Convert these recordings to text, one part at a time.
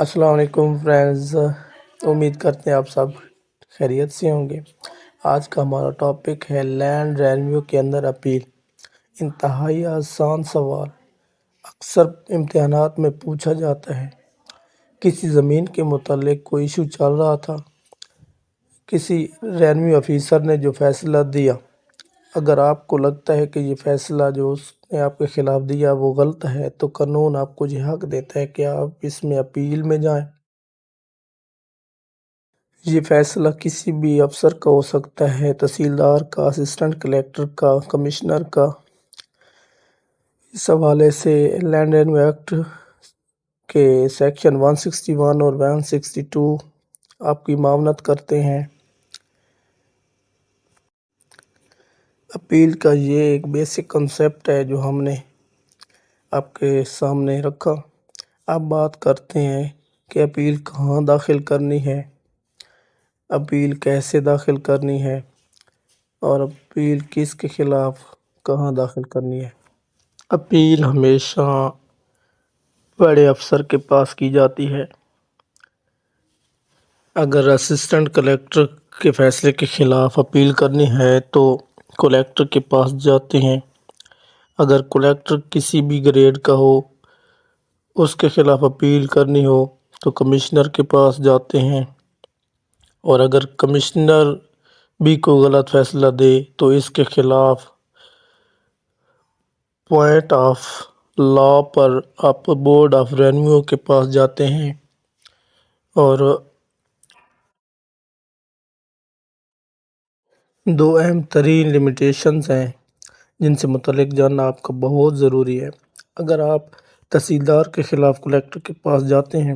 السلام علیکم فرینڈز، امید کرتے ہیں آپ سب خیریت سے ہوں گے۔ آج کا ہمارا ٹاپک ہے لینڈ ریونیو کے اندر اپیل۔ انتہائی آسان سوال اکثر امتحانات میں پوچھا جاتا ہے۔ کسی زمین کے متعلق کوئی ایشو چل رہا تھا، کسی ریونیو آفیسر نے جو فیصلہ دیا، اگر آپ کو لگتا ہے کہ یہ فیصلہ جو اس نے آپ کے خلاف دیا وہ غلط ہے تو قانون آپ کو یہ حق دیتا ہے کہ آپ اس میں اپیل میں جائیں۔ یہ فیصلہ کسی بھی افسر کا ہو سکتا ہے، تحصیلدار کا، اسسٹنٹ کلکٹر کا، کمشنر کا۔ اس حوالے سے لینڈ ریونیو ایکٹ کے سیکشن 161 اور 162 آپ کی معاونت کرتے ہیں۔ اپیل کا یہ ایک بیسک کنسیپٹ ہے جو ہم نے آپ کے سامنے رکھا۔ اب بات کرتے ہیں کہ اپیل کہاں داخل کرنی ہے، اپیل کیسے داخل کرنی ہے اور اپیل کس کے خلاف کہاں داخل کرنی ہے۔ اپیل ہمیشہ بڑے افسر کے پاس کی جاتی ہے۔ اگر اسسٹنٹ کلکٹر کے فیصلے کے خلاف اپیل کرنی ہے تو کلکٹر کے پاس جاتے ہیں۔ اگر کلکٹر کسی بھی گریڈ کا ہو، اس کے خلاف اپیل کرنی ہو تو کمشنر کے پاس جاتے ہیں، اور اگر کمشنر بھی کوئی غلط فیصلہ دے تو اس کے خلاف پوائنٹ آف لا پر آپ بورڈ آف ریونیو کے پاس جاتے ہیں۔ اور دو اہم ترین لمیٹیشنز ہیں جن سے متعلق جاننا آپ کا بہت ضروری ہے۔ اگر آپ تحصیلدار کے خلاف کلکٹر کے پاس جاتے ہیں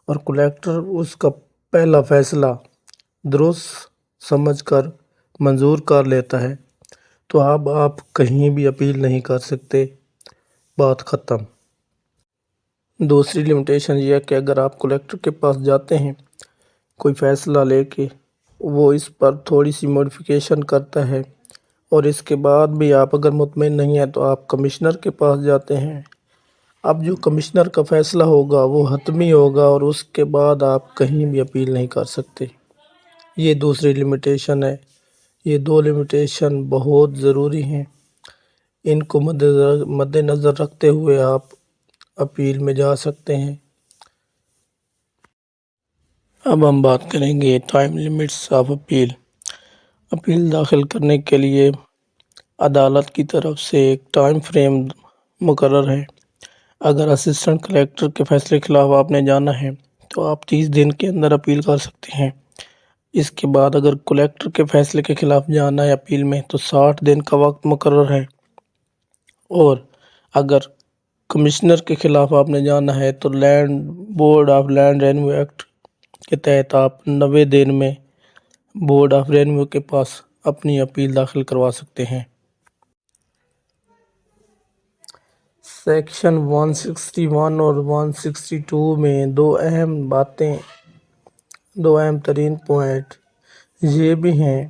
اور کلکٹر اس کا پہلا فیصلہ درست سمجھ کر منظور کر لیتا ہے تو اب آپ کہیں بھی اپیل نہیں کر سکتے، بات ختم۔ دوسری لمیٹیشن یہ ہے کہ اگر آپ کلکٹر کے پاس جاتے ہیں کوئی فیصلہ لے کے، وہ اس پر تھوڑی سی موڈیفیکیشن کرتا ہے اور اس کے بعد بھی آپ اگر مطمئن نہیں ہیں تو آپ کمشنر کے پاس جاتے ہیں۔ اب جو کمشنر کا فیصلہ ہوگا وہ حتمی ہوگا اور اس کے بعد آپ کہیں بھی اپیل نہیں کر سکتے۔ یہ دوسری لمیٹیشن ہے۔ یہ دو لمیٹیشن بہت ضروری ہیں، ان کو مد نظر رکھتے ہوئے آپ اپیل میں جا سکتے ہیں۔ اب ہم بات کریں گے time limits of appeal. Appeal داخل کرنے کے لیے عدالت کی طرف سے ایک ٹائم فریم مقرر ہے۔ اگر اسسٹنٹ کلکٹر کے فیصلے کے خلاف آپ نے جانا ہے تو آپ 30 دن کے اندر اپیل کر سکتے ہیں۔ اس کے بعد اگر کلکٹر کے فیصلے کے خلاف جانا ہے اپیل میں تو 60 دن کا وقت مقرر ہے، اور اگر کمشنر کے خلاف آپ نے جانا ہے تو board of land revenue act کے تحت آپ 90 دن میں بورڈ آف ریونیو کے پاس اپنی اپیل داخل کروا سکتے ہیں۔ سیکشن 161 اور 162 میں دو اہم ترین پوائنٹ یہ بھی ہیں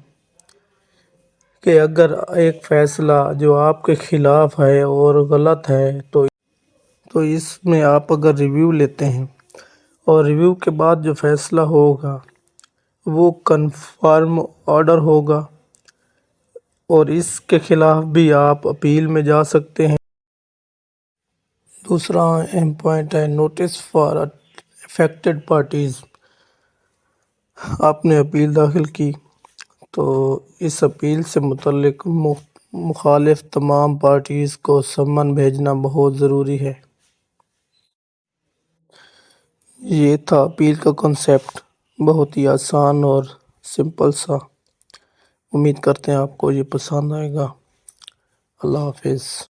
کہ اگر ایک فیصلہ جو آپ کے خلاف ہے اور غلط ہے تو اس میں آپ اگر ریویو لیتے ہیں اور ریویو کے بعد جو فیصلہ ہوگا وہ کنفرم آرڈر ہوگا، اور اس کے خلاف بھی آپ اپیل میں جا سکتے ہیں۔ دوسرا اہم پوائنٹ ہے نوٹس فار افیکٹڈ پارٹیز۔ آپ نے اپیل داخل کی تو اس اپیل سے متعلق مخالف تمام پارٹیز کو سمن بھیجنا بہت ضروری ہے۔ یہ تھا اپیل کا کنسیپٹ، بہت ہی آسان اور سمپل سا۔ امید کرتے ہیں آپ کو یہ پسند آئے گا۔ اللہ حافظ۔